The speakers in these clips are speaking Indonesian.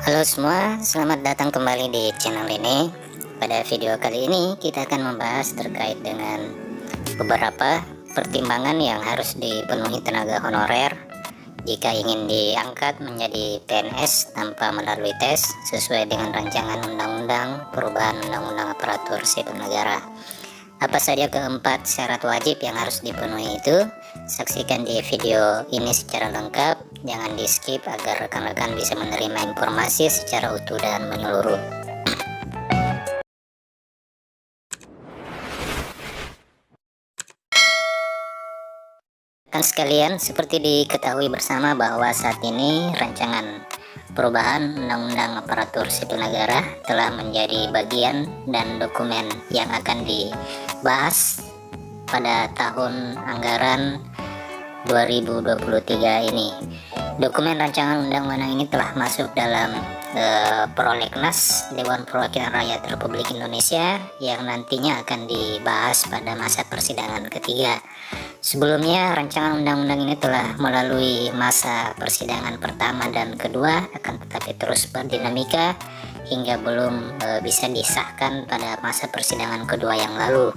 Halo semua, selamat datang kembali di channel ini. Pada video kali ini kita akan membahas terkait dengan beberapa pertimbangan yang harus dipenuhi tenaga honorer jika ingin diangkat menjadi PNS tanpa melalui tes sesuai dengan rancangan undang-undang perubahan undang-undang aparatur sipil negara. Apa saja keempat syarat wajib yang harus dipenuhi itu? Saksikan di video ini secara lengkap, jangan di skip agar rekan-rekan bisa menerima informasi secara utuh dan menyeluruh. Rekan sekalian, seperti diketahui bersama bahwa saat ini rancangan perubahan undang-undang aparatur sipil negara telah menjadi bagian dan dokumen yang akan dibahas pada tahun anggaran 2023 ini. Dokumen rancangan undang-undang ini telah masuk dalam Prolegnas Dewan Perwakilan Rakyat Republik Indonesia yang nantinya akan dibahas pada masa persidangan ketiga. Sebelumnya rancangan undang-undang ini telah melalui masa persidangan pertama dan kedua, akan tetapi terus berdinamika hingga belum bisa disahkan pada masa persidangan kedua yang lalu,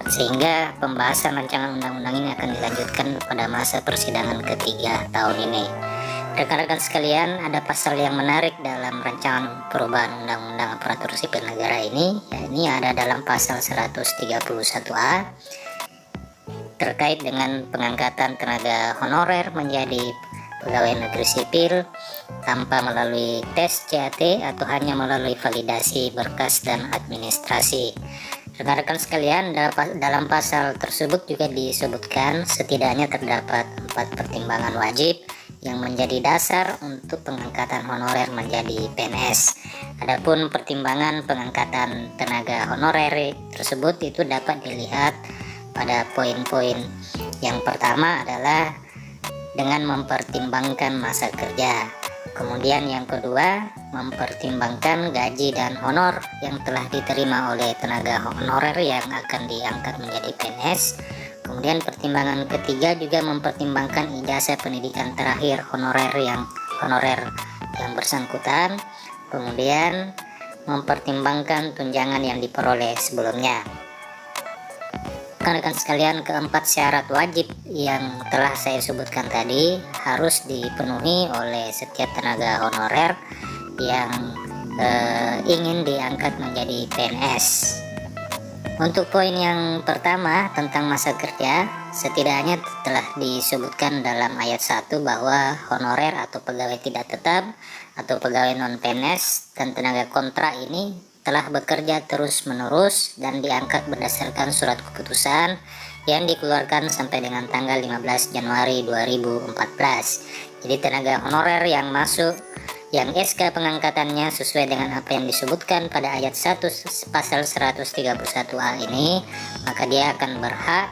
sehingga pembahasan rancangan undang-undang ini akan dilanjutkan pada masa persidangan ketiga tahun ini. Rekan-rekan sekalian, ada pasal yang menarik dalam rancangan perubahan undang-undang aparatur sipil negara ini, yakni ada dalam pasal 131A terkait dengan pengangkatan tenaga honorer menjadi pegawai negeri sipil tanpa melalui tes CAT atau hanya melalui validasi berkas dan administrasi. Rekan-rekan sekalian, dalam pasal tersebut juga disebutkan setidaknya terdapat 4 pertimbangan wajib yang menjadi dasar untuk pengangkatan honorer menjadi PNS. Adapun pertimbangan pengangkatan tenaga honorer tersebut itu dapat dilihat pada poin-poin. Yang pertama adalah dengan mempertimbangkan masa kerja. Kemudian yang kedua, mempertimbangkan gaji dan honor yang telah diterima oleh tenaga honorer yang akan diangkat menjadi PNS. Kemudian pertimbangan ketiga juga mempertimbangkan ijazah pendidikan terakhir honorer yang bersangkutan. Kemudian mempertimbangkan tunjangan yang diperoleh sebelumnya. Rekan-rekan sekalian, keempat syarat wajib yang telah saya sebutkan tadi harus dipenuhi oleh setiap tenaga honorer yang ingin diangkat menjadi PNS. Untuk poin yang pertama tentang masa kerja, setidaknya telah disebutkan dalam ayat 1 bahwa honorer atau pegawai tidak tetap atau pegawai non-PNS dan tenaga kontrak ini telah bekerja terus-menerus dan diangkat berdasarkan surat keputusan yang dikeluarkan sampai dengan tanggal 15 Januari 2014. Jadi tenaga honorer yang masuk yang SK pengangkatannya sesuai dengan apa yang disebutkan pada ayat 1 pasal 131A ini, maka dia akan berhak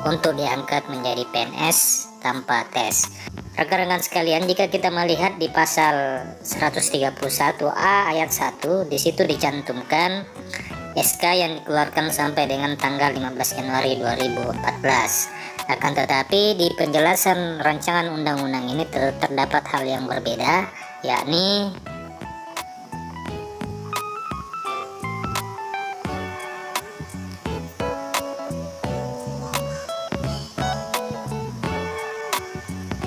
untuk diangkat menjadi PNS tanpa tes. Rekan-rekan sekalian, jika kita melihat di pasal 131A ayat 1, di situ dicantumkan SK yang dikeluarkan sampai dengan tanggal 15 Januari 2014. Akan tetapi di penjelasan rancangan undang-undang ini terdapat hal yang berbeda, yakni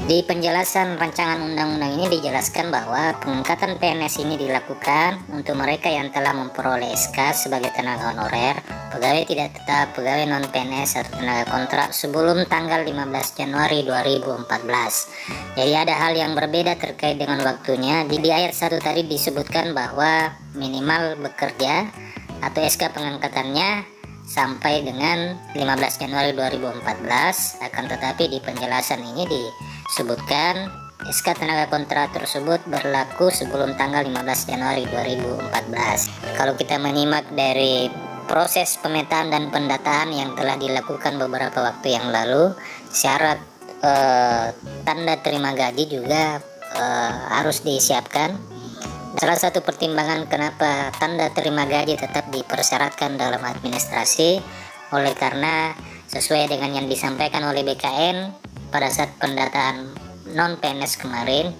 di penjelasan rancangan undang-undang ini dijelaskan bahwa pengangkatan PNS ini dilakukan untuk mereka yang telah memperoleh SK sebagai tenaga honorer, pegawai tidak tetap, pegawai non-PNS atau tenaga kontrak sebelum tanggal 15 Januari 2014. Jadi ada hal yang berbeda terkait dengan waktunya. Di ayat 1 tadi disebutkan bahwa minimal bekerja atau SK pengangkatannya sampai dengan 15 Januari 2014. Akan tetapi di penjelasan ini disebutkan SK tenaga kontrak tersebut berlaku sebelum tanggal 15 Januari 2014. Kalau kita menyimak dari proses pemetaan dan pendataan yang telah dilakukan beberapa waktu yang lalu, syarat tanda terima gaji juga harus disiapkan. Salah satu pertimbangan kenapa tanda terima gaji tetap dipersyaratkan dalam administrasi oleh karena sesuai dengan yang disampaikan oleh BKN pada saat pendataan non-PNS kemarin,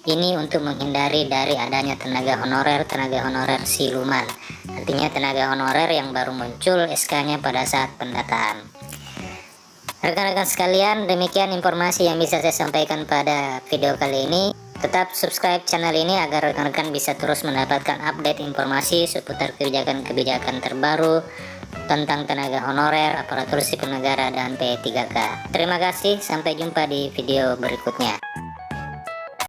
Ini untuk menghindari dari adanya tenaga honorer siluman. Artinya tenaga honorer yang baru muncul SK-nya pada saat pendataan. Rekan-rekan sekalian, demikian informasi yang bisa saya sampaikan pada video kali ini. Tetap subscribe channel ini agar rekan-rekan bisa terus mendapatkan update informasi seputar kebijakan-kebijakan terbaru tentang tenaga honorer, aparatur sipil negara, dan P3K. Terima kasih, sampai jumpa di video berikutnya.